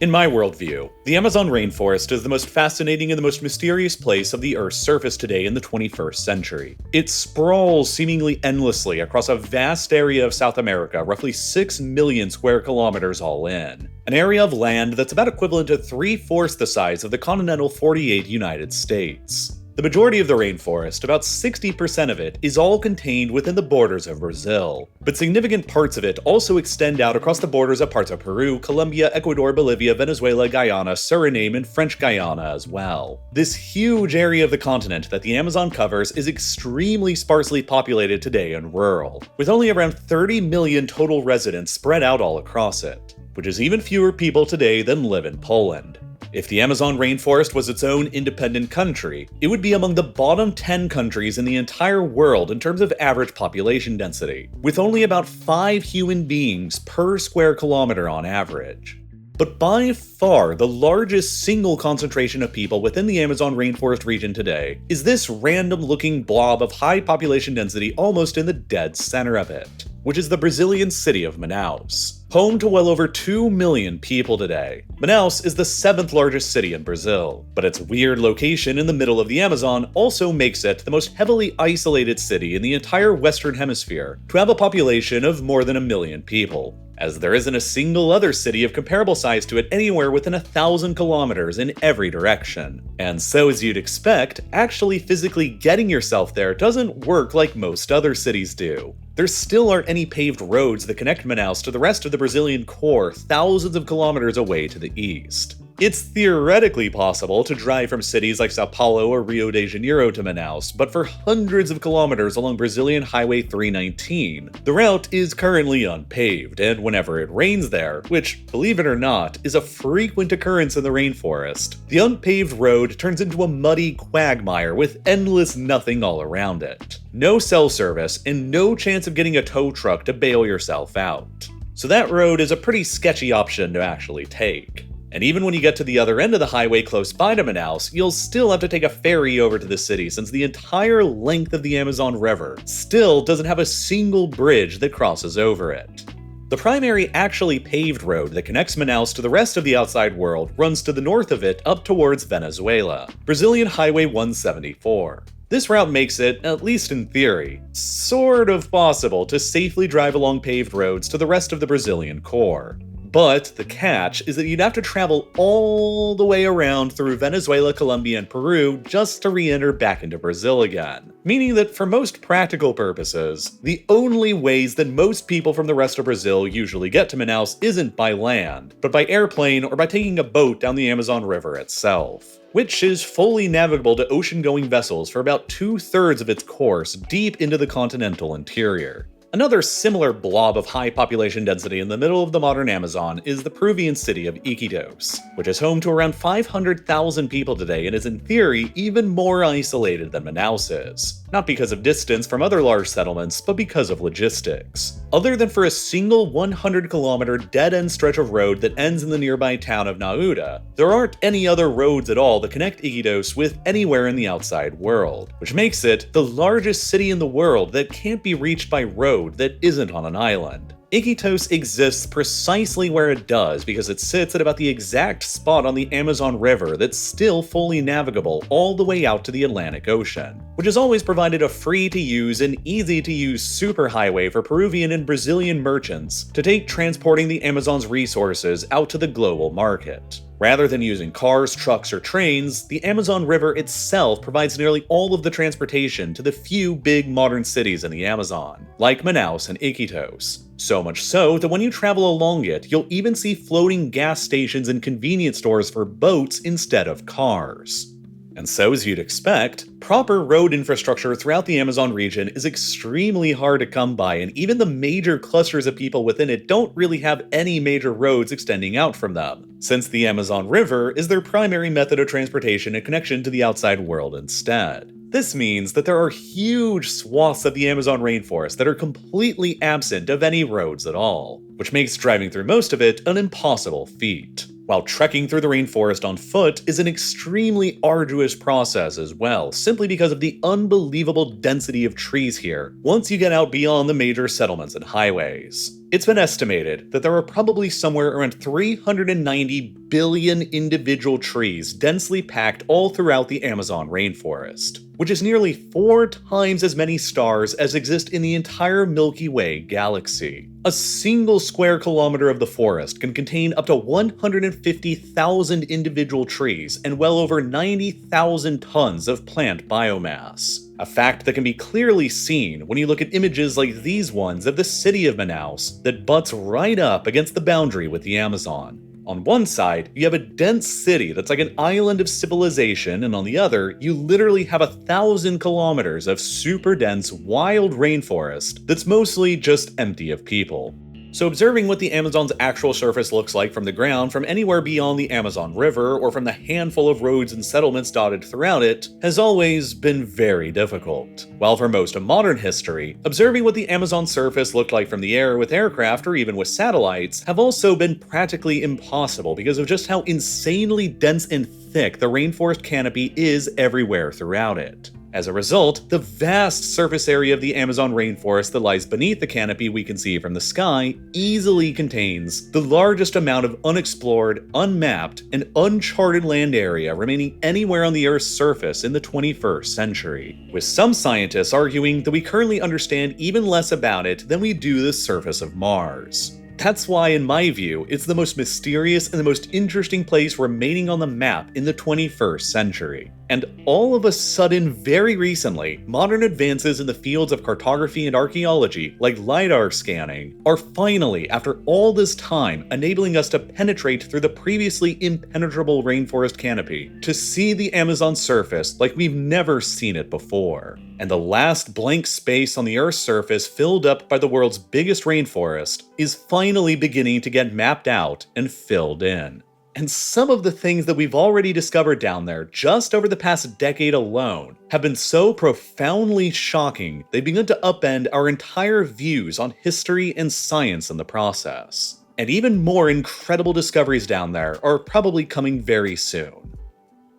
In my worldview, the Amazon rainforest is the most fascinating and the most mysterious place of the Earth's surface today in the 21st century. It sprawls seemingly endlessly across a vast area of South America, roughly 6 million square kilometers all in. An area of land that's about equivalent to 3/4 the size of the continental 48 United States. The majority of the rainforest, about 60% of it, is all contained within the borders of Brazil. But significant parts of it also extend out across the borders of parts of Peru, Colombia, Ecuador, Bolivia, Venezuela, Guyana, Suriname, and French Guiana as well. This huge area of the continent that the Amazon covers is extremely sparsely populated today and rural, with only around 30 million total residents spread out all across it, which is even fewer people today than live in Poland. If the Amazon rainforest was its own independent country, it would be among the bottom 10 countries in the entire world in terms of average population density, with only about 5 human beings per square kilometer on average. But by far, the largest single concentration of people within the Amazon rainforest region today is this random-looking blob of high population density almost in the dead center of it, which is the Brazilian city of Manaus. Home to well over 2 million people today, Manaus is the 7th largest city in Brazil, but its weird location in the middle of the Amazon also makes it the most heavily isolated city in the entire Western Hemisphere to have a population of more than 1 million people, as there isn't a single other city of comparable size to it anywhere within 1,000 kilometers in every direction. And so, as you'd expect, actually physically getting yourself there doesn't work like most other cities do. There still aren't any paved roads that connect Manaus to the rest of the Brazilian core thousands of kilometers away to the east. It's theoretically possible to drive from cities like Sao Paulo or Rio de Janeiro to Manaus, but for hundreds of kilometers along Brazilian Highway 319, the route is currently unpaved, and whenever it rains there, which, believe it or not, is a frequent occurrence in the rainforest, the unpaved road turns into a muddy quagmire with endless nothing all around it. No cell service, and no chance of getting a tow truck to bail yourself out. So that road is a pretty sketchy option to actually take. And even when you get to the other end of the highway close by to Manaus, you'll still have to take a ferry over to the city since the entire length of the Amazon River still doesn't have a single bridge that crosses over it. The primary actually paved road that connects Manaus to the rest of the outside world runs to the north of it up towards Venezuela, Brazilian Highway 174. This route makes it, at least in theory, sort of possible to safely drive along paved roads to the rest of the Brazilian core. But the catch is that you'd have to travel all the way around through Venezuela, Colombia, and Peru just to re-enter back into Brazil again. Meaning that for most practical purposes, the only ways that most people from the rest of Brazil usually get to Manaus isn't by land, but by airplane or by taking a boat down the Amazon River itself, which is fully navigable to ocean-going vessels for about 2/3 of its course deep into the continental interior. Another similar blob of high population density in the middle of the modern Amazon is the Peruvian city of Iquitos, which is home to around 500,000 people today and is in theory even more isolated than Manaus is. Not because of distance from other large settlements, but because of logistics. Other than for a single 100-kilometer dead-end stretch of road that ends in the nearby town of Nauda, there aren't any other roads at all that connect Iquitos with anywhere in the outside world, which makes it the largest city in the world that can't be reached by road that isn't on an island. Iquitos exists precisely where it does because it sits at about the exact spot on the Amazon River that's still fully navigable all the way out to the Atlantic Ocean, which has always provided a free-to-use and easy-to-use superhighway for Peruvian and Brazilian merchants to take transporting the Amazon's resources out to the global market. Rather than using cars, trucks, or trains, the Amazon River itself provides nearly all of the transportation to the few big modern cities in the Amazon, like Manaus and Iquitos. So much so that when you travel along it, you'll even see floating gas stations and convenience stores for boats instead of cars. And so, as you'd expect, proper road infrastructure throughout the Amazon region is extremely hard to come by, and even the major clusters of people within it don't really have any major roads extending out from them, since the Amazon River is their primary method of transportation and connection to the outside world instead. This means that there are huge swaths of the Amazon rainforest that are completely absent of any roads at all, which makes driving through most of it an impossible feat. while trekking through the rainforest on foot is an extremely arduous process as well, simply because of the unbelievable density of trees here once you get out beyond the major settlements and highways. It's been estimated that there are probably somewhere around 390 billion individual trees densely packed all throughout the Amazon rainforest, which is nearly 4 times as many stars as exist in the entire Milky Way galaxy. A single square kilometer of the forest can contain up to 150,000 individual trees and well over 90,000 tons of plant biomass. A fact that can be clearly seen when you look at images like these ones of the city of Manaus that butts right up against the boundary with the Amazon. On one side, you have a dense city that's like an island of civilization, and on the other, you literally have 1,000 kilometers of super dense, wild rainforest that's mostly just empty of people. So observing what the Amazon's actual surface looks like from the ground from anywhere beyond the Amazon River or from the handful of roads and settlements dotted throughout it has always been very difficult. While for most of modern history, observing what the Amazon surface looked like from the air with aircraft or even with satellites have also been practically impossible because of just how insanely dense and thick the rainforest canopy is everywhere throughout it. As a result, the vast surface area of the Amazon rainforest that lies beneath the canopy we can see from the sky easily contains the largest amount of unexplored, unmapped, and uncharted land area remaining anywhere on the Earth's surface in the 21st century, with some scientists arguing that we currently understand even less about it than we do the surface of Mars. That's why, in my view, it's the most mysterious and the most interesting place remaining on the map in the 21st century. And all of a sudden, very recently, modern advances in the fields of cartography and archaeology, like Lidar scanning, are finally, after all this time, enabling us to penetrate through the previously impenetrable rainforest canopy to see the Amazon surface like we've never seen it before. And the last blank space on the Earth's surface filled up by the world's biggest rainforest is finally beginning to get mapped out and filled in. And some of the things that we've already discovered down there just over the past decade alone have been so profoundly shocking they've begun to upend our entire views on history and science in the process. And even more incredible discoveries down there are probably coming very soon.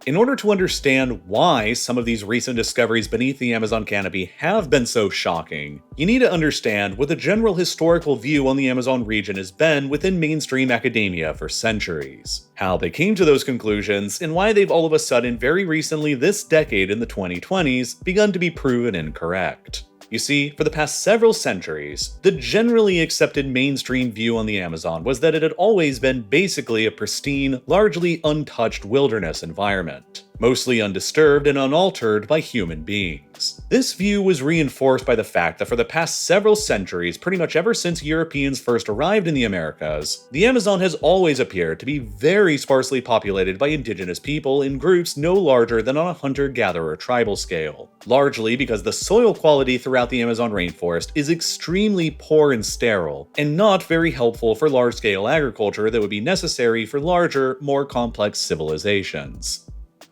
In order to understand why some of these recent discoveries beneath the Amazon canopy have been so shocking, you need to understand what the general historical view on the Amazon region has been within mainstream academia for centuries, how they came to those conclusions, and why they've all of a sudden very recently this decade in the 2020s begun to be proven incorrect. You see, for the past several centuries, the generally accepted mainstream view on the Amazon was that it had always been basically a pristine, largely untouched wilderness environment, mostly undisturbed and unaltered by human beings. This view was reinforced by the fact that for the past several centuries, pretty much ever since Europeans first arrived in the Americas, the Amazon has always appeared to be very sparsely populated by indigenous people in groups no larger than on a hunter-gatherer tribal scale, largely because the soil quality throughout the Amazon rainforest is extremely poor and sterile, and not very helpful for large-scale agriculture that would be necessary for larger, more complex civilizations.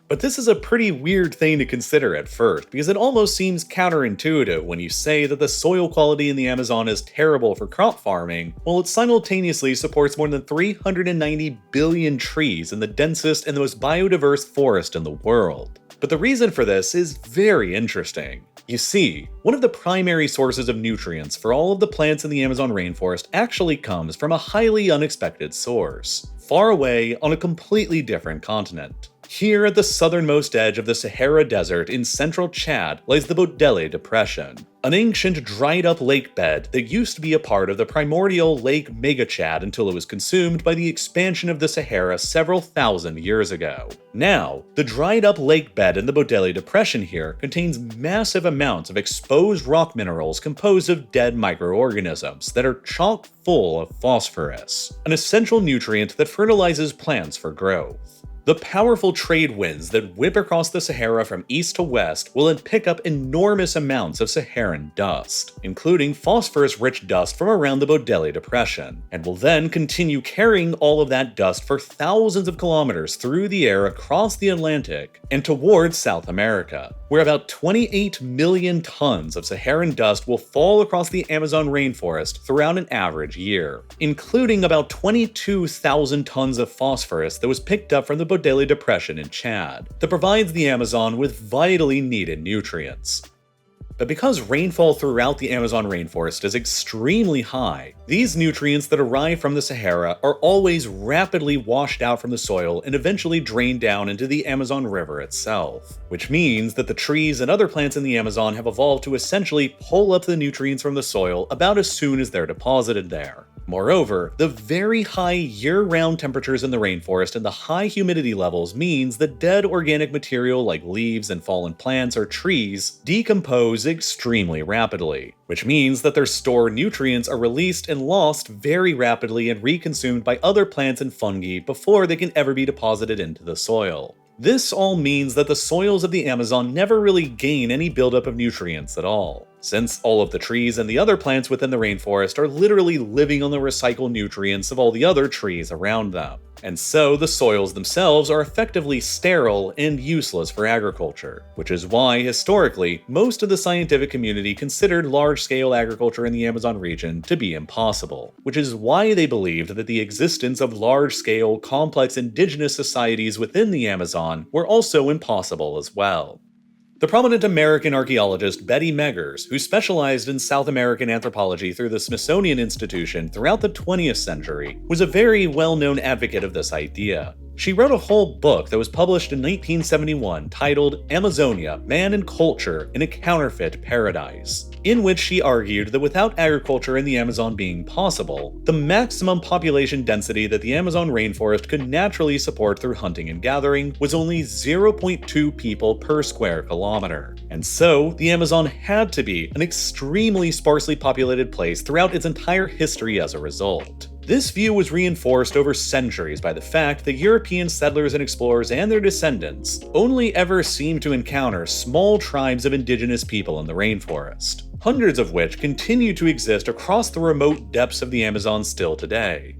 But this is a pretty weird thing to consider at first, because it almost seems counterintuitive when you say that the soil quality in the Amazon is terrible for crop farming, while it simultaneously supports more than 390 billion trees in the densest and the most biodiverse forest in the world. But the reason for this is very interesting. You see, one of the primary sources of nutrients for all of the plants in the Amazon rainforest actually comes from a highly unexpected source, far away on a completely different continent. Here at the southernmost edge of the Sahara Desert in central Chad lies the Bodele Depression, an ancient dried-up lake bed that used to be a part of the primordial Lake Megachad until it was consumed by the expansion of the Sahara several thousand years ago. Now, the dried-up lake bed in the Bodele Depression here contains massive amounts of exposed rock minerals composed of dead microorganisms that are chock full of phosphorus, an essential nutrient that fertilizes plants for growth. The powerful trade winds that whip across the Sahara from east to west will then pick up enormous amounts of Saharan dust, including phosphorus-rich dust from around the Bodeli Depression, and will then continue carrying all of that dust for thousands of kilometers through the air across the Atlantic and towards South America, where about 28 million tons of Saharan dust will fall across the Amazon rainforest throughout an average year, including about 22,000 tons of phosphorus that was picked up from the Bodeli Depression in Chad that provides the Amazon with vitally needed nutrients. But because rainfall throughout the Amazon rainforest is extremely high, these nutrients that arrive from the Sahara are always rapidly washed out from the soil and eventually drained down into the Amazon River itself, which means that the trees and other plants in the Amazon have evolved to essentially pull up the nutrients from the soil about as soon as they're deposited there. Moreover, the very high year-round temperatures in the rainforest and the high humidity levels means that dead organic material like leaves and fallen plants or trees decompose extremely rapidly, which means that their stored nutrients are released and lost very rapidly and reconsumed by other plants and fungi before they can ever be deposited into the soil. This all means that the soils of the Amazon never really gain any buildup of nutrients at all, since all of the trees and the other plants within the rainforest are literally living on the recycled nutrients of all the other trees around them. And so the soils themselves are effectively sterile and useless for agriculture, which is why, historically, most of the scientific community considered large-scale agriculture in the Amazon region to be impossible, which is why they believed that the existence of large-scale, complex indigenous societies within the Amazon were also impossible as well. The prominent American archaeologist Betty Meggers, who specialized in South American anthropology through the Smithsonian Institution throughout the 20th century, was a very well-known advocate of this idea. She wrote a whole book that was published in 1971 titled Amazonia, Man and Culture in a Counterfeit Paradise, in which she argued that without agriculture in the Amazon being possible, the maximum population density that the Amazon rainforest could naturally support through hunting and gathering was only 0.2 people per square kilometer. And so, the Amazon had to be an extremely sparsely populated place throughout its entire history as a result. This view was reinforced over centuries by the fact that European settlers and explorers and their descendants only ever seemed to encounter small tribes of indigenous people in the rainforest, hundreds of which continue to exist across the remote depths of the Amazon still today.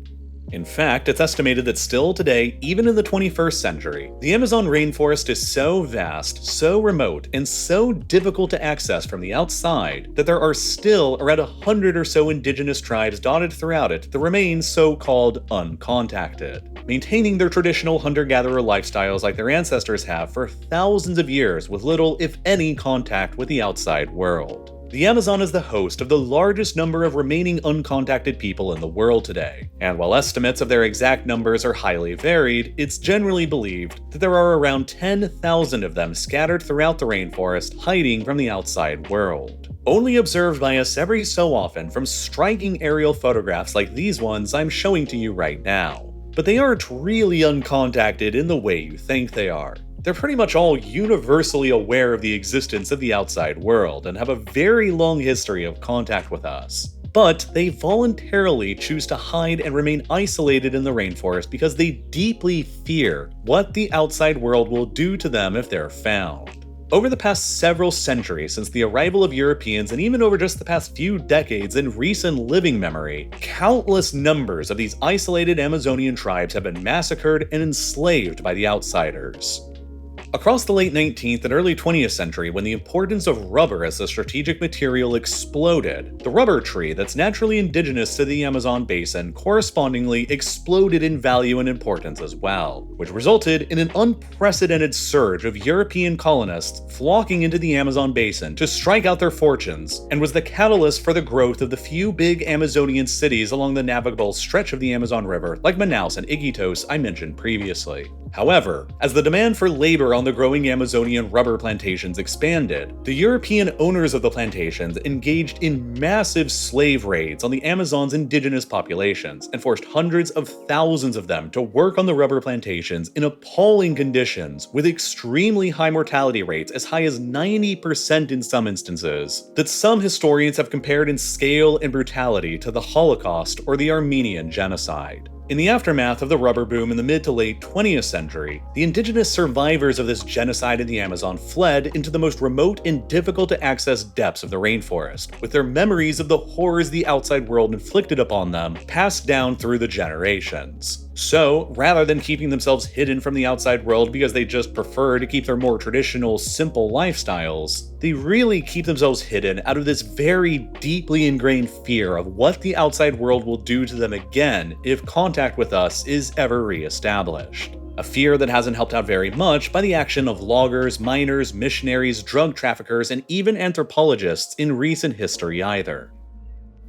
In fact, it's estimated that still today, even in the 21st century, the Amazon rainforest is so vast, so remote, and so difficult to access from the outside that there are still around 100 or so indigenous tribes dotted throughout it that remain so-called uncontacted, maintaining their traditional hunter-gatherer lifestyles like their ancestors have for thousands of years with little, if any, contact with the outside world. The Amazon is the host of the largest number of remaining uncontacted people in the world today, and while estimates of their exact numbers are highly varied, it's generally believed that there are around 10,000 of them scattered throughout the rainforest, hiding from the outside world, only observed by us every so often from striking aerial photographs like these ones I'm showing to you right now. But they aren't really uncontacted in the way you think they are. They're pretty much all universally aware of the existence of the outside world and have a very long history of contact with us. But they voluntarily choose to hide and remain isolated in the rainforest because they deeply fear what the outside world will do to them if they're found. Over the past several centuries since the arrival of Europeans, and even over just the past few decades in recent living memory, countless numbers of these isolated Amazonian tribes have been massacred and enslaved by the outsiders. Across the late 19th and early 20th century, when the importance of rubber as a strategic material exploded, the rubber tree that's naturally indigenous to the Amazon basin correspondingly exploded in value and importance as well, which resulted in an unprecedented surge of European colonists flocking into the Amazon basin to strike out their fortunes, and was the catalyst for the growth of the few big Amazonian cities along the navigable stretch of the Amazon River, like Manaus and Iquitos I mentioned previously. However, as the demand for labor on the growing Amazonian rubber plantations expanded, the European owners of the plantations engaged in massive slave raids on the Amazon's indigenous populations and forced hundreds of thousands of them to work on the rubber plantations in appalling conditions with extremely high mortality rates as high as 90% in some instances, that some historians have compared in scale and brutality to the Holocaust or the Armenian genocide. In the aftermath of the rubber boom in the mid to late 20th century, the indigenous survivors of this genocide in the Amazon fled into the most remote and difficult to access depths of the rainforest, with their memories of the horrors the outside world inflicted upon them passed down through the generations. So, rather than keeping themselves hidden from the outside world because they just prefer to keep their more traditional, simple lifestyles, they really keep themselves hidden out of this very deeply ingrained fear of what the outside world will do to them again if contact with us is ever re-established. A fear that hasn't helped out very much by the action of loggers, miners, missionaries, drug traffickers, and even anthropologists in recent history either.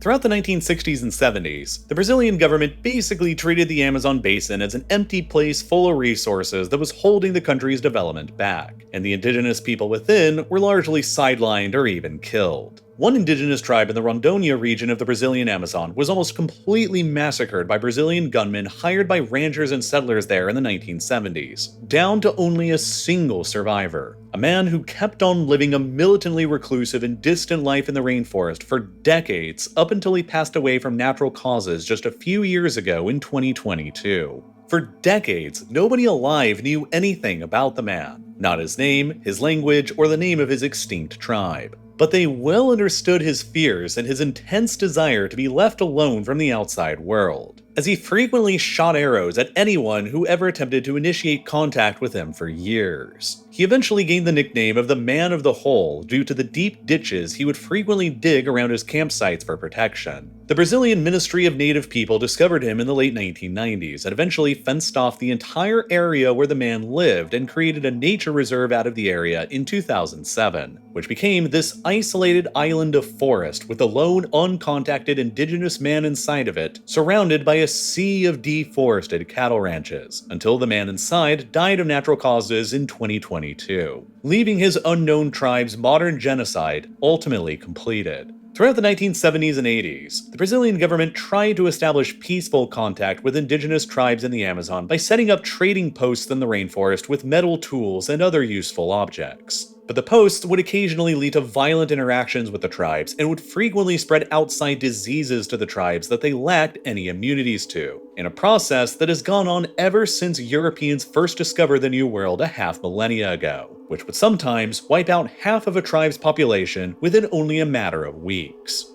Throughout the 1960s and 70s, the Brazilian government basically treated the Amazon basin as an empty place full of resources that was holding the country's development back, and the indigenous people within were largely sidelined or even killed. One indigenous tribe in the Rondônia region of the Brazilian Amazon was almost completely massacred by Brazilian gunmen hired by ranchers and settlers there in the 1970s, down to only a single survivor, a man who kept on living a militantly reclusive and distant life in the rainforest for decades up until he passed away from natural causes just a few years ago in 2022. For decades, nobody alive knew anything about the man, not his name, his language, or the name of his extinct tribe. But they well understood his fears and his intense desire to be left alone from the outside world, as he frequently shot arrows at anyone who ever attempted to initiate contact with him for years. He eventually gained the nickname of the Man of the Hole due to the deep ditches he would frequently dig around his campsites for protection. The Brazilian Ministry of Native People discovered him in the late 1990s and eventually fenced off the entire area where the man lived and created a nature reserve out of the area in 2007, which became this isolated island of forest with a lone, uncontacted indigenous man inside of it, surrounded by a sea of deforested cattle ranches, until the man inside died of natural causes in 2022, leaving his unknown tribe's modern genocide ultimately completed. Throughout the 1970s and 80s, the Brazilian government tried to establish peaceful contact with indigenous tribes in the Amazon by setting up trading posts in the rainforest with metal tools and other useful objects. But the posts would occasionally lead to violent interactions with the tribes and would frequently spread outside diseases to the tribes that they lacked any immunities to, in a process that has gone on ever since Europeans first discovered the New World a half millennia ago, which would sometimes wipe out half of a tribe's population within only a matter of weeks.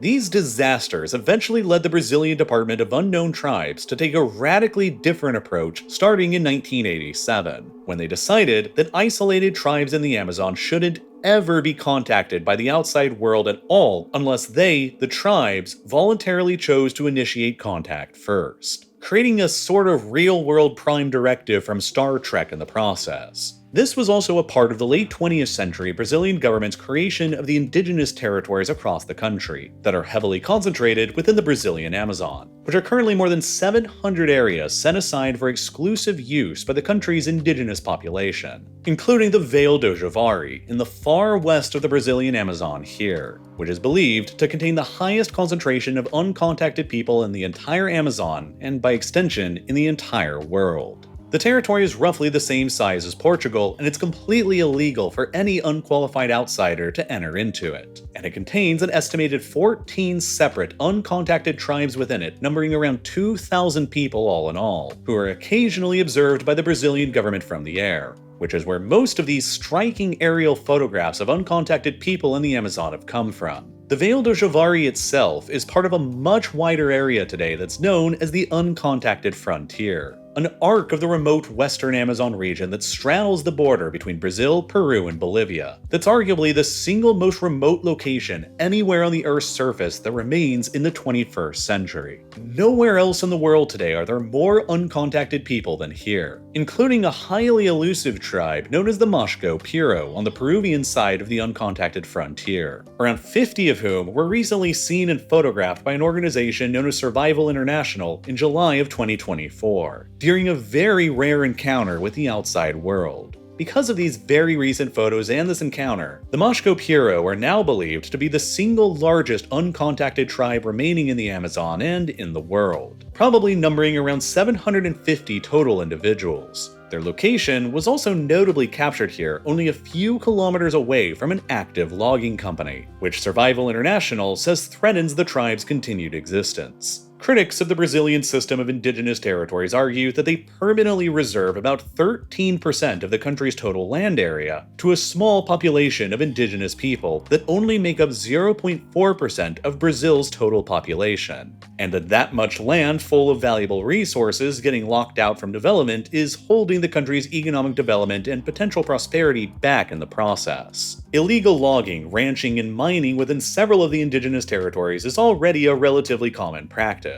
These disasters eventually led the Brazilian Department of Unknown Tribes to take a radically different approach starting in 1987, when they decided that isolated tribes in the Amazon shouldn't ever be contacted by the outside world at all unless they, the tribes, voluntarily chose to initiate contact first, creating a sort of real-world prime directive from Star Trek in the process. This was also a part of the late 20th century Brazilian government's creation of the indigenous territories across the country that are heavily concentrated within the Brazilian Amazon, which are currently more than 700 areas set aside for exclusive use by the country's indigenous population, including the Vale do Javari in the far west of the Brazilian Amazon here, which is believed to contain the highest concentration of uncontacted people in the entire Amazon and, by extension, in the entire world. The territory is roughly the same size as Portugal, and it's completely illegal for any unqualified outsider to enter into it. And it contains an estimated 14 separate uncontacted tribes within it, numbering around 2,000 people all in all, who are occasionally observed by the Brazilian government from the air, which is where most of these striking aerial photographs of uncontacted people in the Amazon have come from. The Vale do Javari itself is part of a much wider area today that's known as the uncontacted frontier, an arc of the remote western Amazon region that straddles the border between Brazil, Peru, and Bolivia, that's arguably the single most remote location anywhere on the Earth's surface that remains in the 21st century. Nowhere else in the world today are there more uncontacted people than here, including a highly elusive tribe known as the Mashco Piro on the Peruvian side of the uncontacted frontier, around 50 of whom were recently seen and photographed by an organization known as Survival International in July of 2024. During a very rare encounter with the outside world. Because of these very recent photos and this encounter, the Mashco Piro are now believed to be the single largest uncontacted tribe remaining in the Amazon and in the world, probably numbering around 750 total individuals. Their location was also notably captured here only a few kilometers away from an active logging company, which Survival International says threatens the tribe's continued existence. Critics of the Brazilian system of indigenous territories argue that they permanently reserve about 13% of the country's total land area to a small population of indigenous people that only make up 0.4% of Brazil's total population, and that much land full of valuable resources getting locked out from development is holding the country's economic development and potential prosperity back in the process. Illegal logging, ranching, and mining within several of the indigenous territories is already a relatively common practice.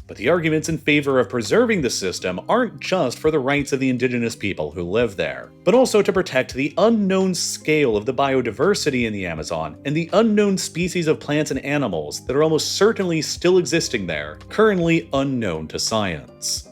But the arguments in favor of preserving the system aren't just for the rights of the indigenous people who live there, but also to protect the unknown scale of the biodiversity in the Amazon and the unknown species of plants and animals that are almost certainly still existing there, currently unknown to science.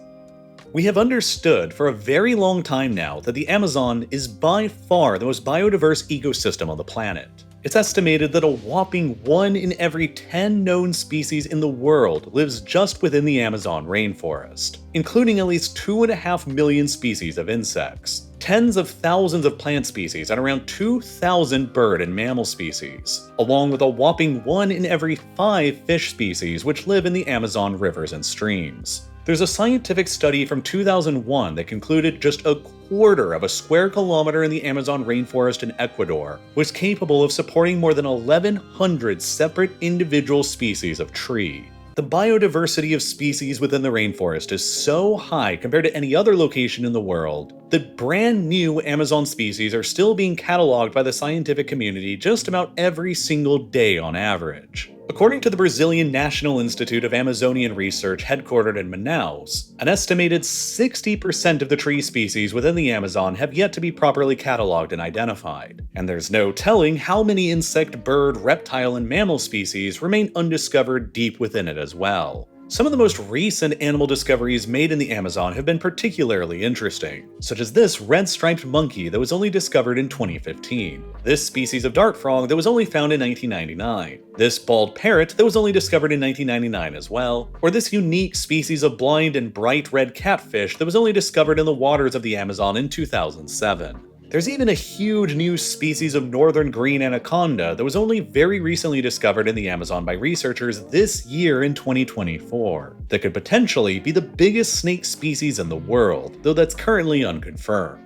We have understood for a very long time now that the Amazon is by far the most biodiverse ecosystem on the planet. It's estimated that a whopping 1 in every 10 known species in the world lives just within the Amazon rainforest, including at least 2.5 million species of insects, tens of thousands of plant species, and around 2,000 bird and mammal species, along with a whopping 1 in every 5 fish species which live in the Amazon rivers and streams. There's a scientific study from 2001 that concluded just a quarter of a square kilometer in the Amazon rainforest in Ecuador was capable of supporting more than 1,100 separate individual species of tree. The biodiversity of species within the rainforest is so high compared to any other location in the world that brand new Amazon species are still being cataloged by the scientific community just about every single day on average. According to the Brazilian National Institute of Amazonian Research headquartered in Manaus, an estimated 60% of the tree species within the Amazon have yet to be properly cataloged and identified, and there's no telling how many insect, bird, reptile, and mammal species remain undiscovered deep within it as well. Some of the most recent animal discoveries made in the Amazon have been particularly interesting, such as this red-striped monkey that was only discovered in 2015, this species of dart frog that was only found in 1999, this bald parrot that was only discovered in 1999 as well, or this unique species of blind and bright red catfish that was only discovered in the waters of the Amazon in 2007. There's even a huge new species of northern green anaconda that was only very recently discovered in the Amazon by researchers this year in 2024, that could potentially be the biggest snake species in the world, though that's currently unconfirmed.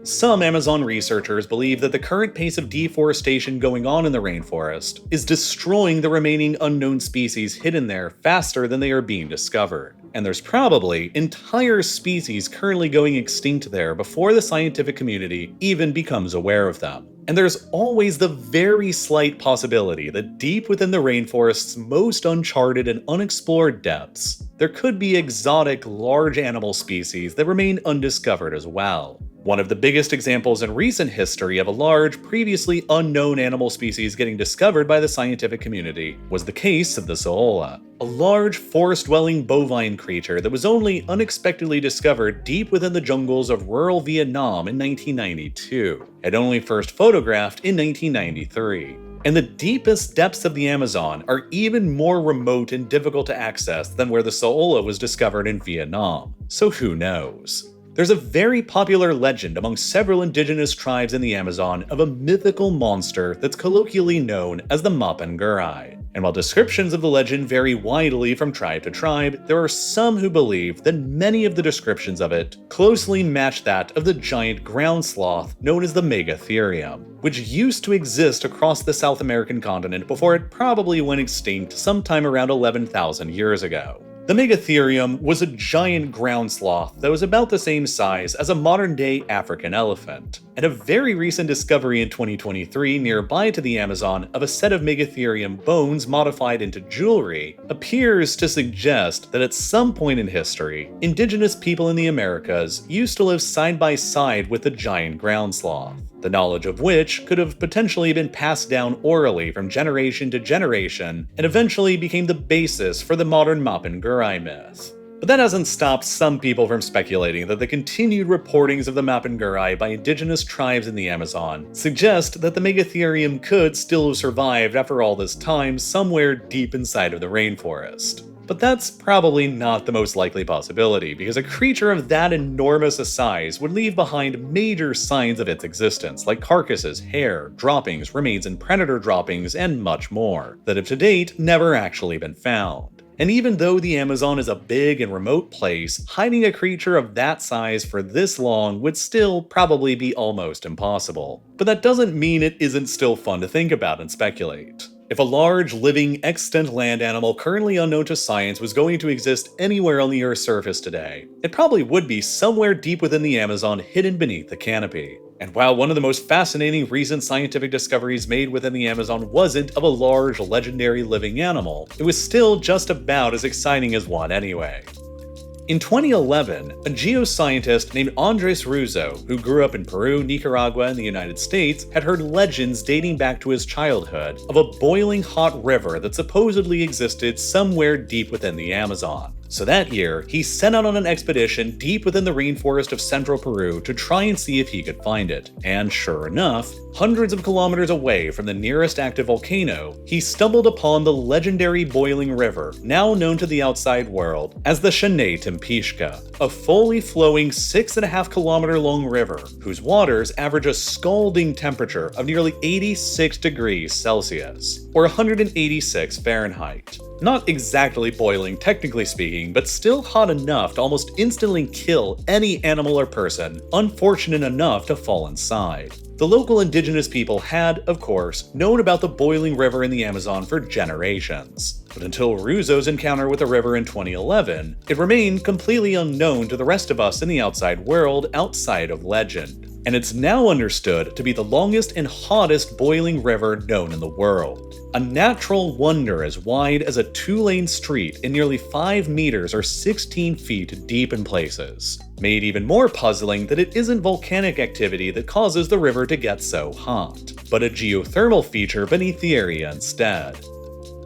Some Amazon researchers believe that the current pace of deforestation going on in the rainforest is destroying the remaining unknown species hidden there faster than they are being discovered. And there's probably entire species currently going extinct there before the scientific community even becomes aware of them. And there's always the very slight possibility that deep within the rainforest's most uncharted and unexplored depths, there could be exotic large animal species that remain undiscovered as well. One of the biggest examples in recent history of a large, previously unknown animal species getting discovered by the scientific community was the case of the Saola, a large forest-dwelling bovine creature that was only unexpectedly discovered deep within the jungles of rural Vietnam in 1992, and only first photographed in 1993. And the deepest depths of the Amazon are even more remote and difficult to access than where the Saola was discovered in Vietnam, so who knows? There's a very popular legend among several indigenous tribes in the Amazon of a mythical monster that's colloquially known as the Mapinguari. And while descriptions of the legend vary widely from tribe to tribe, there are some who believe that many of the descriptions of it closely match that of the giant ground sloth known as the Megatherium, which used to exist across the South American continent before it probably went extinct sometime around 11,000 years ago. The Megatherium was a giant ground sloth that was about the same size as a modern-day African elephant, and a very recent discovery in 2023 nearby to the Amazon of a set of Megatherium bones modified into jewelry appears to suggest that at some point in history, indigenous people in the Americas used to live side by side with the giant ground sloth, the knowledge of which could have potentially been passed down orally from generation to generation and eventually became the basis for the modern Mapinguari myth. But that hasn't stopped some people from speculating that the continued reportings of the Mapinguari by indigenous tribes in the Amazon suggest that the Megatherium could still have survived after all this time somewhere deep inside of the rainforest. But that's probably not the most likely possibility, because a creature of that enormous a size would leave behind major signs of its existence, like carcasses, hair, droppings, remains and predator droppings, and much more, that have to date never actually been found. And even though the Amazon is a big and remote place, hiding a creature of that size for this long would still probably be almost impossible. But that doesn't mean it isn't still fun to think about and speculate. If a large, living, extant land animal currently unknown to science was going to exist anywhere on the Earth's surface today, it probably would be somewhere deep within the Amazon hidden beneath the canopy. And while one of the most fascinating recent scientific discoveries made within the Amazon wasn't of a large, legendary living animal, it was still just about as exciting as one anyway. In 2011, a geoscientist named Andres Russo, who grew up in Peru, Nicaragua, and the United States, had heard legends dating back to his childhood of a boiling hot river that supposedly existed somewhere deep within the Amazon. So that year, he set out on an expedition deep within the rainforest of central Peru to try and see if he could find it. And sure enough, hundreds of kilometers away from the nearest active volcano, he stumbled upon the legendary boiling river, now known to the outside world as the Shanay Tempishka, a fully flowing 6.5 kilometer long river whose waters average a scalding temperature of nearly 86 degrees Celsius, or 186 Fahrenheit. Not exactly boiling technically speaking, but still hot enough to almost instantly kill any animal or person unfortunate enough to fall inside. The local indigenous people had, of course, known about the boiling river in the Amazon for generations. But until Russo's encounter with the river in 2011, it remained completely unknown to the rest of us in the outside world outside of legend. And it's now understood to be the longest and hottest boiling river known in the world. A natural wonder as wide as a 2-lane street and nearly 5 meters or 16 feet deep in places. Made even more puzzling that it isn't volcanic activity that causes the river to get so hot, but a geothermal feature beneath the area instead.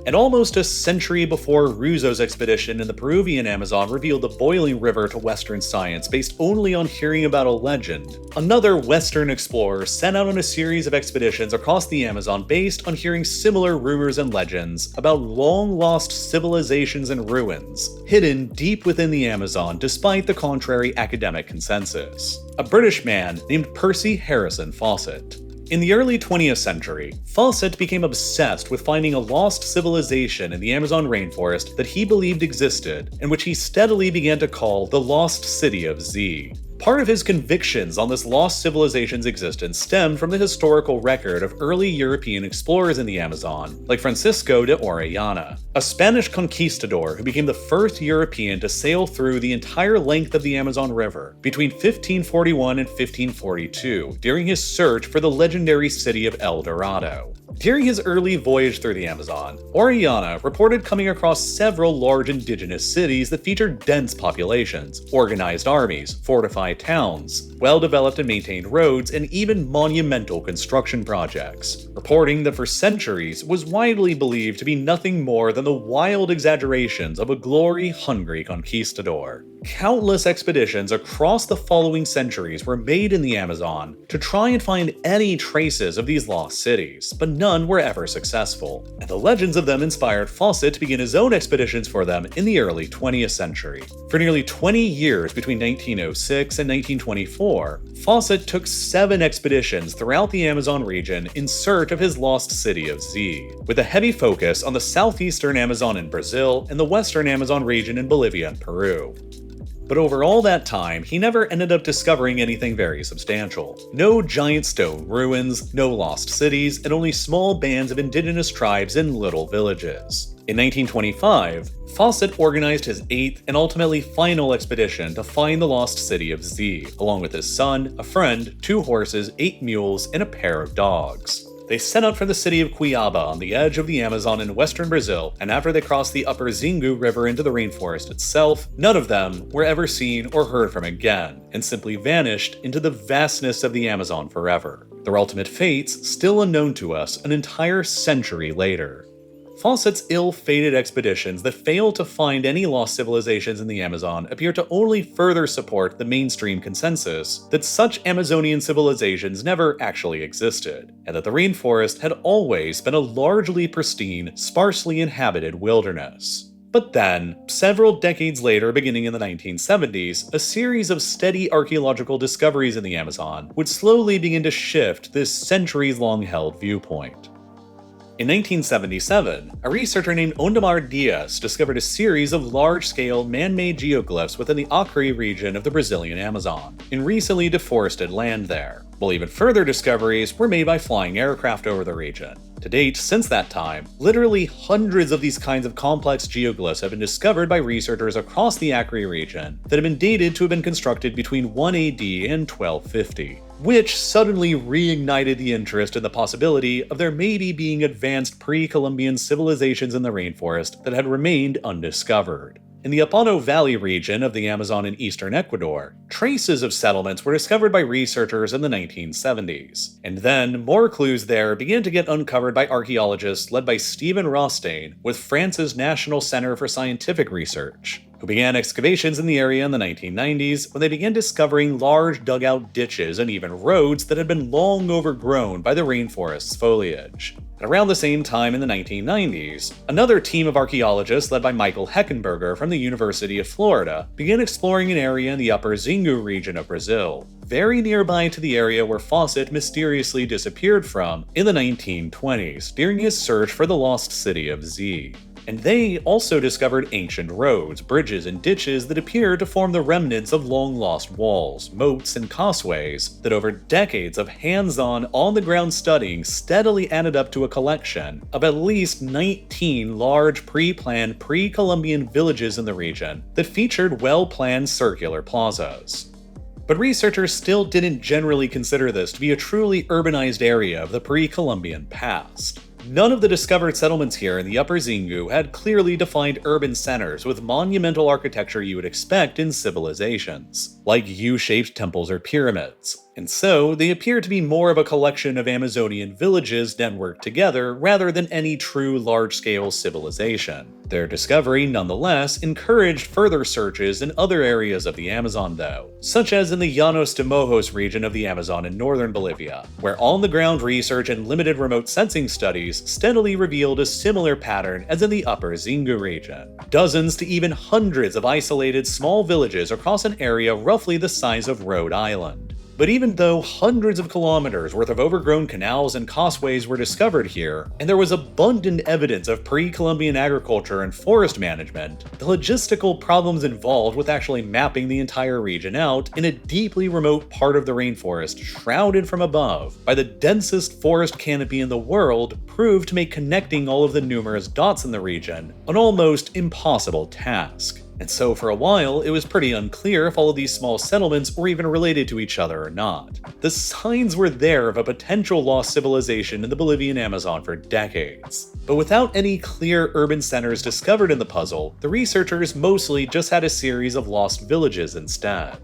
And almost a century before Russo's expedition in the Peruvian Amazon revealed the boiling river to Western science based only on hearing about a legend, another Western explorer set out on a series of expeditions across the Amazon based on hearing similar rumors and legends about long-lost civilizations and ruins, hidden deep within the Amazon despite the contrary academic consensus. A British man named Percy Harrison Fawcett. In the early 20th century, Fawcett became obsessed with finding a lost civilization in the Amazon rainforest that he believed existed, and which he steadily began to call the Lost City of Z. Part of his convictions on this lost civilization's existence stemmed from the historical record of early European explorers in the Amazon, like Francisco de Orellana, a Spanish conquistador who became the first European to sail through the entire length of the Amazon River between 1541 and 1542 during his search for the legendary city of El Dorado. During his early voyage through the Amazon, Orellana reported coming across several large indigenous cities that featured dense populations, organized armies, fortified towns, well-developed and maintained roads, and even monumental construction projects, reporting that for centuries was widely believed to be nothing more than the wild exaggerations of a glory-hungry conquistador. Countless expeditions across the following centuries were made in the Amazon to try and find any traces of these lost cities, but none were ever successful, and the legends of them inspired Fawcett to begin his own expeditions for them in the early 20th century. For nearly 20 years between 1906 and 1924, Fawcett took 7 expeditions throughout the Amazon region in search of his lost city of Z, with a heavy focus on the southeastern Amazon in Brazil and the western Amazon region in Bolivia and Peru. But over all that time, he never ended up discovering anything very substantial. No giant stone ruins, no lost cities, and only small bands of indigenous tribes in little villages. In 1925, Fawcett organized his 8th and ultimately final expedition to find the lost city of Z, along with his son, a friend, 2 horses, 8 mules, and a pair of dogs. They set out for the city of Cuiabá on the edge of the Amazon in western Brazil, and after they crossed the upper Xingu River into the rainforest itself, none of them were ever seen or heard from again, and simply vanished into the vastness of the Amazon forever. Their ultimate fates still unknown to us an entire century later. Fawcett's ill-fated expeditions that failed to find any lost civilizations in the Amazon appear to only further support the mainstream consensus that such Amazonian civilizations never actually existed, and that the rainforest had always been a largely pristine, sparsely inhabited wilderness. But then, several decades later, beginning in the 1970s, a series of steady archaeological discoveries in the Amazon would slowly begin to shift this centuries-long held viewpoint. In 1977, a researcher named Ondamar Dias discovered a series of large-scale man-made geoglyphs within the Acre region of the Brazilian Amazon, in recently deforested land there, while even further discoveries were made by flying aircraft over the region. To date, since that time, literally hundreds of these kinds of complex geoglyphs have been discovered by researchers across the Acre region that have been dated to have been constructed between 1 AD and 1250. Which suddenly reignited the interest in the possibility of there maybe being advanced pre-Columbian civilizations in the rainforest that had remained undiscovered. In the Upano Valley region of the Amazon in eastern Ecuador, traces of settlements were discovered by researchers in the 1970s, and then more clues there began to get uncovered by archaeologists led by Stephen Rothstein with France's National Center for Scientific Research, who began excavations in the area in the 1990s when they began discovering large dugout ditches and even roads that had been long overgrown by the rainforest's foliage. And around the same time in the 1990s, another team of archaeologists led by Michael Heckenberger from the University of Florida began exploring an area in the upper Xingu region of Brazil, very nearby to the area where Fawcett mysteriously disappeared from in the 1920s during his search for the lost city of Z. And they also discovered ancient roads, bridges, and ditches that appear to form the remnants of long-lost walls, moats, and causeways that over decades of hands-on, on-the-ground studying steadily added up to a collection of at least 19 large pre-planned pre-Columbian villages in the region that featured well-planned circular plazas. But researchers still didn't generally consider this to be a truly urbanized area of the pre-Columbian past. None of the discovered settlements here in the Upper Xingu had clearly defined urban centers with monumental architecture you would expect in civilizations, like U-shaped temples or pyramids. And so, they appear to be more of a collection of Amazonian villages networked together rather than any true large-scale civilization. Their discovery, nonetheless, encouraged further searches in other areas of the Amazon though, such as in the Llanos de Mojos region of the Amazon in northern Bolivia, where on-the-ground research and limited remote sensing studies steadily revealed a similar pattern as in the Upper Xingu region. Dozens to even hundreds of isolated small villages across an area roughly the size of Rhode Island. But even though hundreds of kilometers worth of overgrown canals and causeways were discovered here, and there was abundant evidence of pre-Columbian agriculture and forest management, the logistical problems involved with actually mapping the entire region out in a deeply remote part of the rainforest shrouded from above by the densest forest canopy in the world proved to make connecting all of the numerous dots in the region an almost impossible task. And so for a while, it was pretty unclear if all of these small settlements were even related to each other or not. The signs were there of a potential lost civilization in the Bolivian Amazon for decades. But without any clear urban centers discovered in the puzzle, the researchers mostly just had a series of lost villages instead.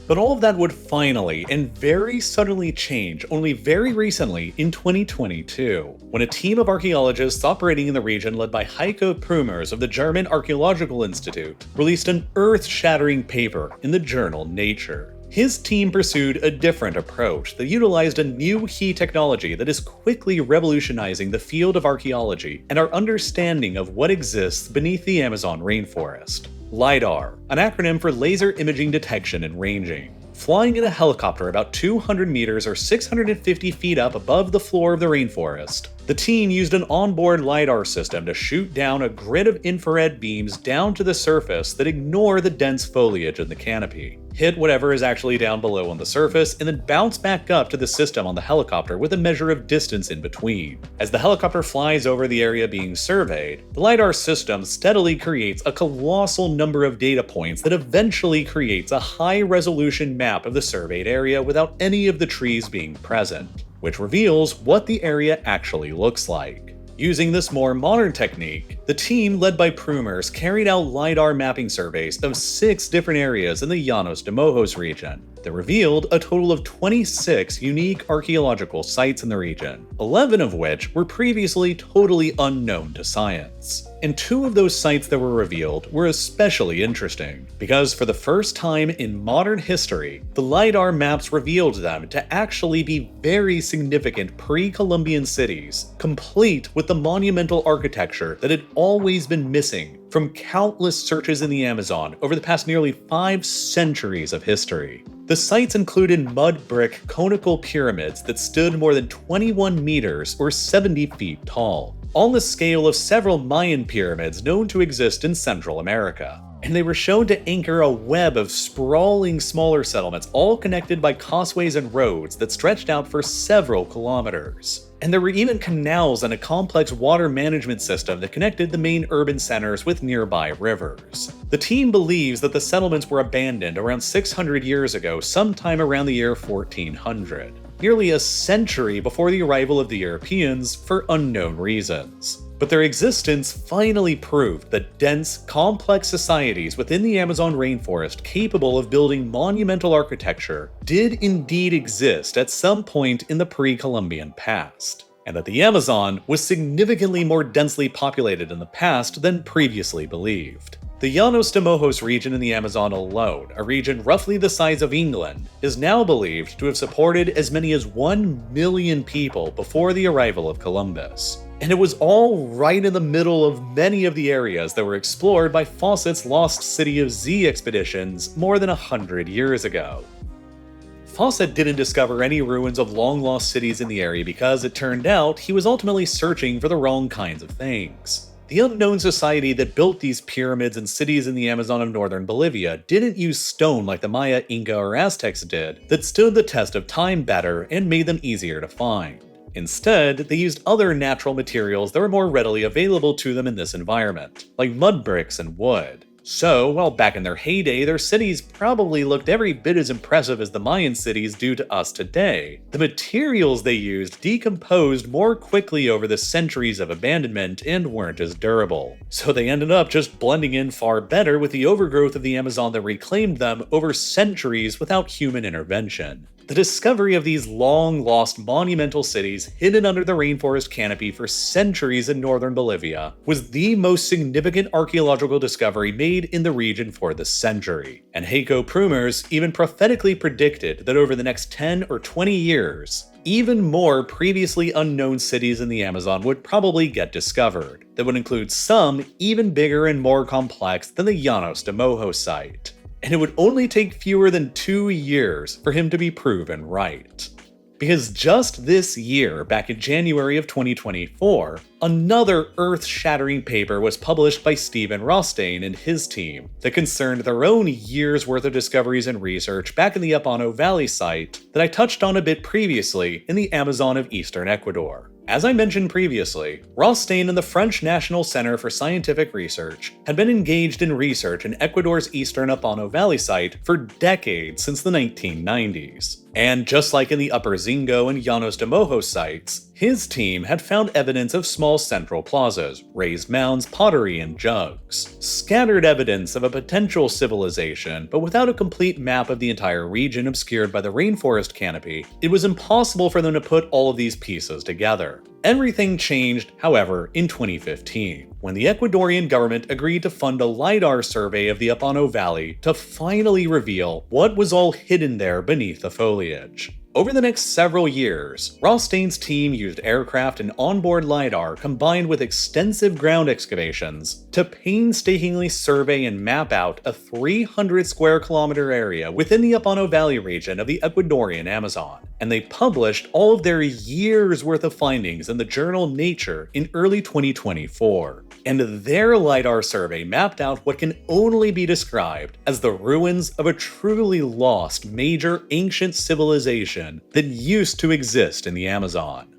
But all of that would finally and very suddenly change only very recently in 2022, when a team of archaeologists operating in the region led by Heiko Prümers of the German Archaeological Institute released an earth-shattering paper in the journal Nature. His team pursued a different approach that utilized a new key technology that is quickly revolutionizing the field of archaeology and our understanding of what exists beneath the Amazon rainforest. Lidar, an acronym for Laser Imaging Detection and Ranging. Flying in a helicopter about 200 meters or 650 feet up above the floor of the rainforest, the team used an onboard LiDAR system to shoot down a grid of infrared beams down to the surface that ignore the dense foliage in the canopy, hit whatever is actually down below on the surface, and then bounce back up to the system on the helicopter with a measure of distance in between. As the helicopter flies over the area being surveyed, the LiDAR system steadily creates a colossal number of data points that eventually creates a high-resolution map of the surveyed area without any of the trees being present, which reveals what the area actually looks like. Using this more modern technique, the team led by Prümers carried out LiDAR mapping surveys of 6 different areas in the Llanos de Mojos region that revealed a total of 26 unique archaeological sites in the region, 11 of which were previously totally unknown to science. And 2 of those sites that were revealed were especially interesting, because for the first time in modern history, the LiDAR maps revealed them to actually be very significant pre-Columbian cities, complete with the monumental architecture that had always been missing from countless searches in the Amazon over the past nearly 5 centuries of history. The sites included mud brick conical pyramids that stood more than 21 meters or 70 feet tall, on the scale of several Mayan pyramids known to exist in Central America. And they were shown to anchor a web of sprawling smaller settlements, all connected by causeways and roads that stretched out for several kilometers. And there were even canals and a complex water management system that connected the main urban centers with nearby rivers. The team believes that the settlements were abandoned around 600 years ago, sometime around the year 1400, nearly a century before the arrival of the Europeans for unknown reasons. But their existence finally proved that dense, complex societies within the Amazon rainforest capable of building monumental architecture did indeed exist at some point in the pre-Columbian past, and that the Amazon was significantly more densely populated in the past than previously believed. The Llanos de Mojos region in the Amazon alone, a region roughly the size of England, is now believed to have supported as many as 1 million people before the arrival of Columbus. And it was all right in the middle of many of the areas that were explored by Fawcett's Lost City of Z expeditions more than 100 years ago. Fawcett didn't discover any ruins of long-lost cities in the area because it turned out he was ultimately searching for the wrong kinds of things. The unknown society that built these pyramids and cities in the Amazon of northern Bolivia didn't use stone like the Maya, Inca, or Aztecs did that stood the test of time better and made them easier to find. Instead, they used other natural materials that were more readily available to them in this environment, like mud bricks and wood. So, while back in their heyday, their cities probably looked every bit as impressive as the Mayan cities do to us today, the materials they used decomposed more quickly over the centuries of abandonment and weren't as durable. So they ended up just blending in far better with the overgrowth of the Amazon that reclaimed them over centuries without human intervention. The discovery of these long-lost monumental cities hidden under the rainforest canopy for centuries in northern Bolivia was the most significant archaeological discovery made in the region for the century, and Heiko Prumers even prophetically predicted that over the next 10 or 20 years, even more previously unknown cities in the Amazon would probably get discovered, that would include some even bigger and more complex than the Llanos de Mojos site. And it would only take fewer than 2 years for him to be proven right. Because just this year, back in January of 2024, another earth-shattering paper was published by Stephen Rothstein and his team that concerned their own year's worth of discoveries and research back in the Upano Valley site that I touched on a bit previously in the Amazon of eastern Ecuador. As I mentioned previously, Rothstein and the French National Center for Scientific Research had been engaged in research in Ecuador's eastern Upano Valley site for decades since the 1990s. And just like in the Upper Zingo and Llanos de Mojos sites, his team had found evidence of small central plazas, raised mounds, pottery, and jugs. Scattered evidence of a potential civilization, but without a complete map of the entire region obscured by the rainforest canopy, it was impossible for them to put all of these pieces together. Everything changed, however, in 2015, when the Ecuadorian government agreed to fund a Lidar survey of the Upano Valley to finally reveal what was all hidden there beneath the foliage. Over the next several years, Rothstein's team used aircraft and onboard LiDAR combined with extensive ground excavations to painstakingly survey and map out a 300 square kilometer area within the Upano Valley region of the Ecuadorian Amazon. And they published all of their years' worth of findings in the journal Nature in early 2024. And their LiDAR survey mapped out what can only be described as the ruins of a truly lost major ancient civilization that used to exist in the Amazon.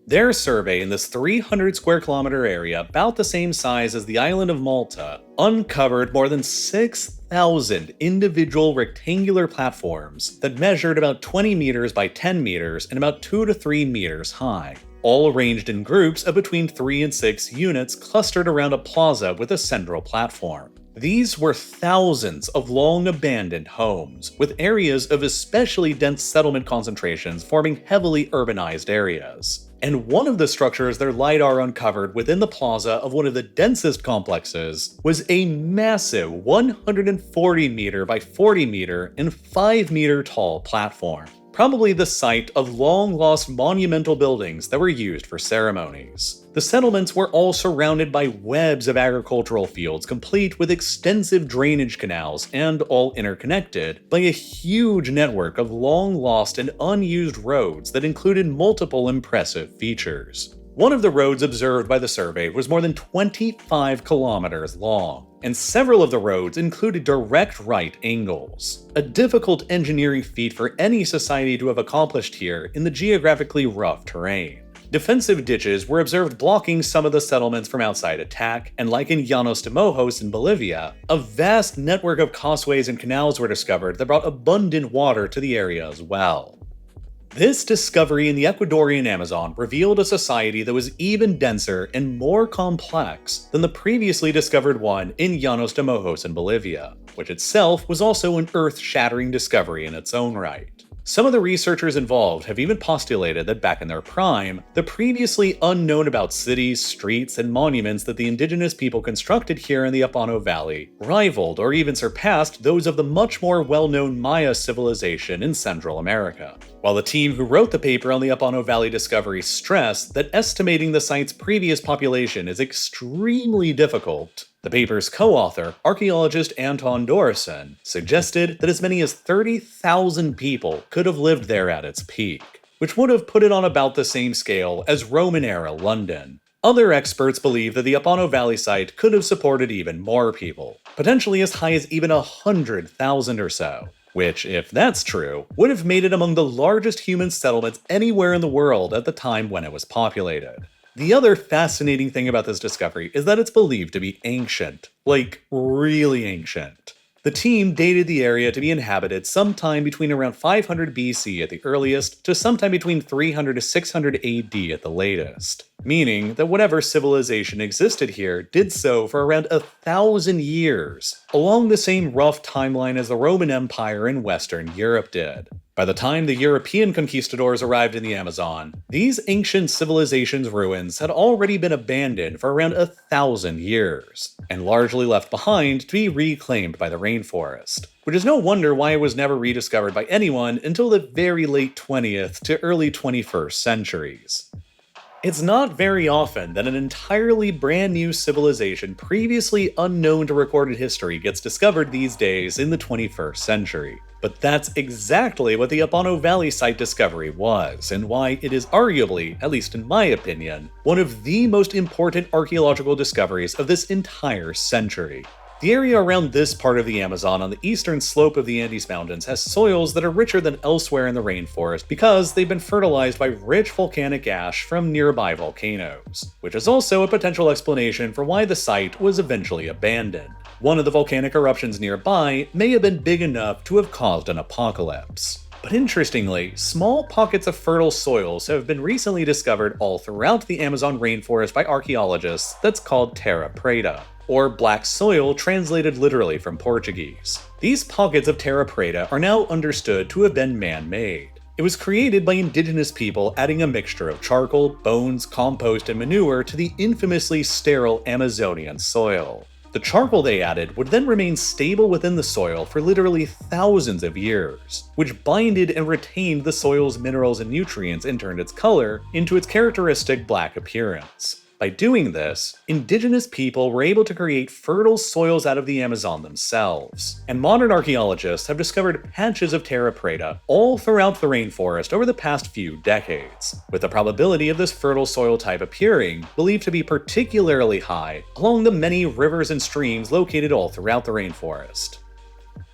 Their survey in this 300 square kilometer area, about the same size as the island of Malta, uncovered more than 6,000 individual rectangular platforms that measured about 20 meters by 10 meters and about 2 to 3 meters high, all arranged in groups of between 3 and 6 units clustered around a plaza with a central platform. These were thousands of long-abandoned homes, with areas of especially dense settlement concentrations forming heavily urbanized areas. And one of the structures their LiDAR uncovered within the plaza of one of the densest complexes was a massive 140 meter by 40 meter and 5 meter tall platform, probably the site of long-lost monumental buildings that were used for ceremonies. The settlements were all surrounded by webs of agricultural fields complete with extensive drainage canals and all interconnected by a huge network of long-lost and unused roads that included multiple impressive features. One of the roads observed by the survey was more than 25 kilometers long, and several of the roads included direct right angles, a difficult engineering feat for any society to have accomplished here in the geographically rough terrain. Defensive ditches were observed blocking some of the settlements from outside attack, and like in Llanos de Mojos in Bolivia, a vast network of causeways and canals were discovered that brought abundant water to the area as well. This discovery in the Ecuadorian Amazon revealed a society that was even denser and more complex than the previously discovered one in Llanos de Mojos in Bolivia, which itself was also an earth-shattering discovery in its own right. Some of the researchers involved have even postulated that back in their prime, the previously unknown about cities, streets, and monuments that the indigenous people constructed here in the Upano Valley rivaled or even surpassed those of the much more well-known Maya civilization in Central America. While the team who wrote the paper on the Upano Valley discovery stressed that estimating the site's previous population is extremely difficult, the paper's co-author, archaeologist Anton Dorison, suggested that as many as 30,000 people could have lived there at its peak, which would have put it on about the same scale as Roman-era London. Other experts believe that the Upano Valley site could have supported even more people, potentially as high as even 100,000 or so, which, if that's true, would have made it among the largest human settlements anywhere in the world at the time when it was populated. The other fascinating thing about this discovery is that it's believed to be ancient. Like, really ancient. The team dated the area to be inhabited sometime between around 500 BC at the earliest to sometime between 300 to 600 AD at the latest, meaning that whatever civilization existed here did so for around 1,000 years, along the same rough timeline as the Roman Empire in Western Europe did. By the time the European conquistadors arrived in the Amazon, these ancient civilizations' ruins had already been abandoned for around 1,000 years, and largely left behind to be reclaimed by the rainforest, which is no wonder why it was never rediscovered by anyone until the very late 20th to early 21st centuries. It's not very often that an entirely brand new civilization previously unknown to recorded history gets discovered these days in the 21st century. But that's exactly what the Upano Valley site discovery was, and why it is arguably, at least in my opinion, one of the most important archaeological discoveries of this entire century. The area around this part of the Amazon on the eastern slope of the Andes Mountains has soils that are richer than elsewhere in the rainforest because they've been fertilized by rich volcanic ash from nearby volcanoes, which is also a potential explanation for why the site was eventually abandoned. One of the volcanic eruptions nearby may have been big enough to have caused an apocalypse. But interestingly, small pockets of fertile soils have been recently discovered all throughout the Amazon rainforest by archaeologists that's called terra preta, or black soil translated literally from Portuguese. These pockets of terra preta are now understood to have been man-made. It was created by indigenous people adding a mixture of charcoal, bones, compost, and manure to the infamously sterile Amazonian soil. The charcoal they added would then remain stable within the soil for literally thousands of years, which binded and retained the soil's minerals and nutrients and turned its color into its characteristic black appearance. By doing this, indigenous people were able to create fertile soils out of the Amazon themselves, and modern archaeologists have discovered patches of terra preta all throughout the rainforest over the past few decades, with the probability of this fertile soil type appearing believed to be particularly high along the many rivers and streams located all throughout the rainforest.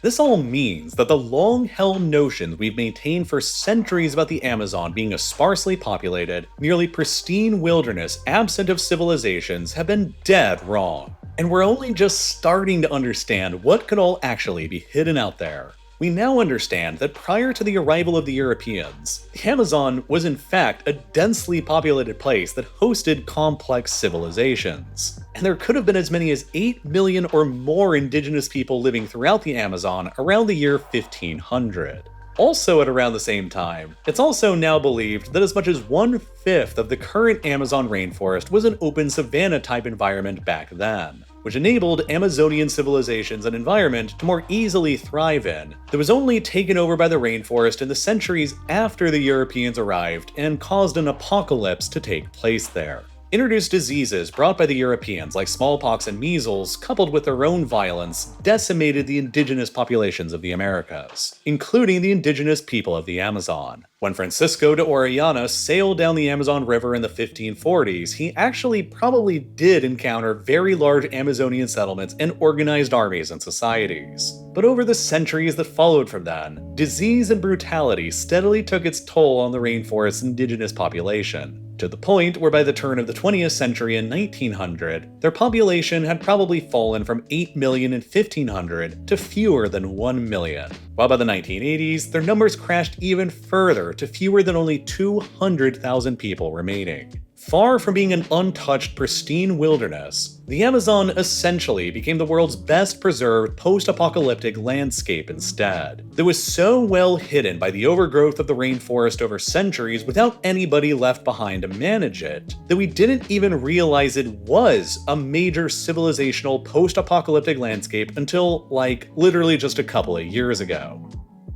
This all means that the long-held notions we've maintained for centuries about the Amazon being a sparsely populated, nearly pristine wilderness absent of civilizations have been dead wrong, and we're only just starting to understand what could all actually be hidden out there. We now understand that prior to the arrival of the Europeans, the Amazon was in fact a densely populated place that hosted complex civilizations. And there could have been as many as 8 million or more indigenous people living throughout the Amazon around the year 1500. Also at around the same time, it's also now believed that as much as 1/5 of the current Amazon rainforest was an open savanna type environment back then. which enabled Amazonian civilizations and environment to more easily thrive in, that was only taken over by the rainforest in the centuries after the Europeans arrived and caused an apocalypse to take place there. Introduced diseases brought by the Europeans like smallpox and measles, coupled with their own violence, decimated the indigenous populations of the Americas, including the indigenous people of the Amazon. When Francisco de Orellana sailed down the Amazon River in the 1540s, he actually probably did encounter very large Amazonian settlements and organized armies and societies. But over the centuries that followed from then, disease and brutality steadily took its toll on the rainforest's indigenous population, to the point where by the turn of the 20th century in 1900, their population had probably fallen from 8 million in 1500 to fewer than 1 million. While by the 1980s, their numbers crashed even further to fewer than only 200,000 people remaining. Far from being an untouched, pristine wilderness, the Amazon essentially became the world's best preserved post-apocalyptic landscape instead, that was so well hidden by the overgrowth of the rainforest over centuries without anybody left behind to manage it, that we didn't even realize it was a major civilizational post-apocalyptic landscape until, literally just a couple of years ago.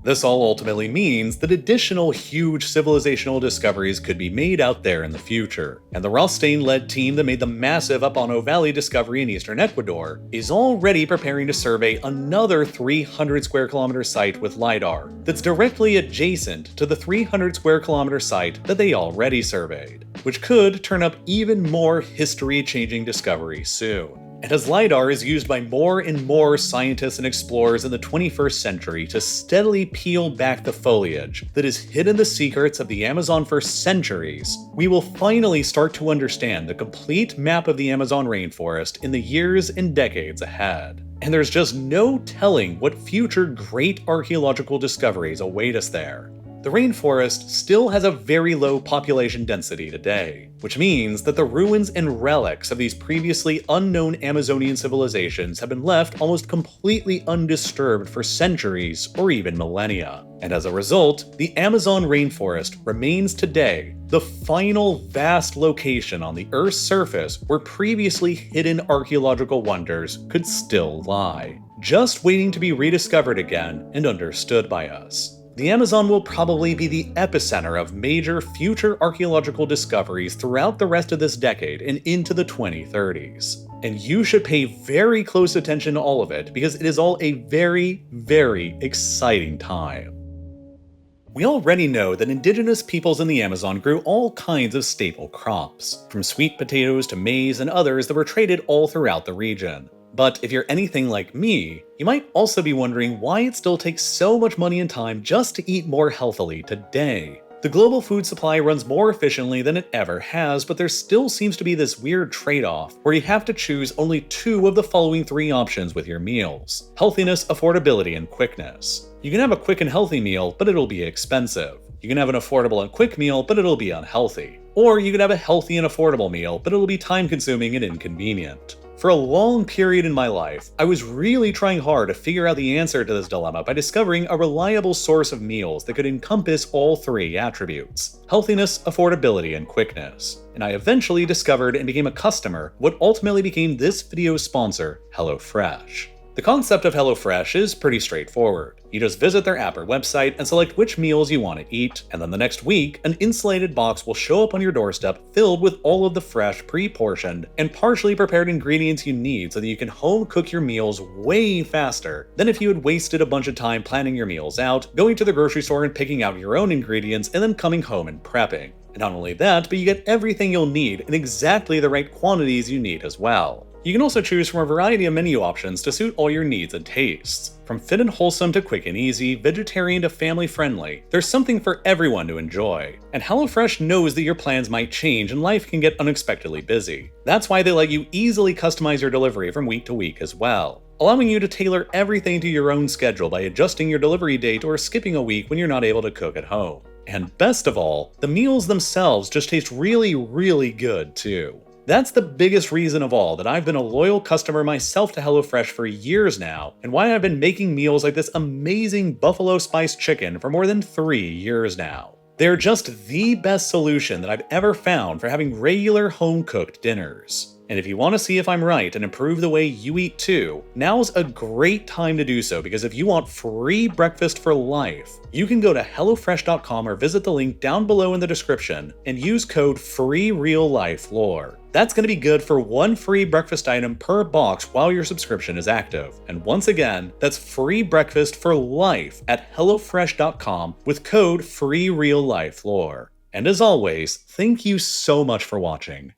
This all ultimately means that additional huge civilizational discoveries could be made out there in the future, and the Rothstein-led team that made the massive Upano Valley discovery in eastern Ecuador is already preparing to survey another 300 square kilometer site with Lidar that's directly adjacent to the 300 square kilometer site that they already surveyed, which could turn up even more history-changing discoveries soon. And as Lidar is used by more and more scientists and explorers in the 21st century to steadily peel back the foliage that has hidden the secrets of the Amazon for centuries, we will finally start to understand the complete map of the Amazon rainforest in the years and decades ahead. And there's just no telling what future great archaeological discoveries await us there. The rainforest still has a very low population density today, which means that the ruins and relics of these previously unknown Amazonian civilizations have been left almost completely undisturbed for centuries or even millennia. And as a result, the Amazon rainforest remains today the final vast location on the Earth's surface where previously hidden archaeological wonders could still lie, just waiting to be rediscovered again and understood by us. The Amazon will probably be the epicenter of major future archaeological discoveries throughout the rest of this decade and into the 2030s. And you should pay very close attention to all of it because it is all a very, very exciting time. We already know that indigenous peoples in the Amazon grew all kinds of staple crops, from sweet potatoes to maize and others that were traded all throughout the region. But if you're anything like me, you might also be wondering why it still takes so much money and time just to eat more healthily today. The global food supply runs more efficiently than it ever has, but there still seems to be this weird trade-off where you have to choose only two of the following three options with your meals: healthiness, affordability, and quickness. You can have a quick and healthy meal, but it'll be expensive. You can have an affordable and quick meal, but it'll be unhealthy. Or you can have a healthy and affordable meal, but it'll be time-consuming and inconvenient. For a long period in my life, I was really trying hard to figure out the answer to this dilemma by discovering a reliable source of meals that could encompass all three attributes: healthiness, affordability, and quickness. And I eventually discovered and became a customer of what ultimately became this video's sponsor, HelloFresh. The concept of HelloFresh is pretty straightforward. You just visit their app or website and select which meals you want to eat, and then the next week, an insulated box will show up on your doorstep filled with all of the fresh, pre-portioned, and partially prepared ingredients you need so that you can home cook your meals way faster than if you had wasted a bunch of time planning your meals out, going to the grocery store and picking out your own ingredients, and then coming home and prepping. And not only that, but you get everything you'll need in exactly the right quantities you need as well. You can also choose from a variety of menu options to suit all your needs and tastes. From fit and wholesome to quick and easy, vegetarian to family friendly, there's something for everyone to enjoy. And HelloFresh knows that your plans might change and life can get unexpectedly busy. That's why they let you easily customize your delivery from week to week as well, allowing you to tailor everything to your own schedule by adjusting your delivery date or skipping a week when you're not able to cook at home. And best of all, the meals themselves just taste really, really good too. That's the biggest reason of all that I've been a loyal customer myself to HelloFresh for years now, and why I've been making meals like this amazing buffalo spice chicken for more than 3 years now. They're just the best solution that I've ever found for having regular home-cooked dinners. And if you want to see if I'm right and improve the way you eat too, now's a great time to do so, because if you want free breakfast for life, you can go to HelloFresh.com or visit the link down below in the description and use code FREEREALLIFELORE. That's going to be good for one free breakfast item per box while your subscription is active. And once again, that's free breakfast for life at HelloFresh.com with code FREEREALLIFELORE. And as always, thank you so much for watching.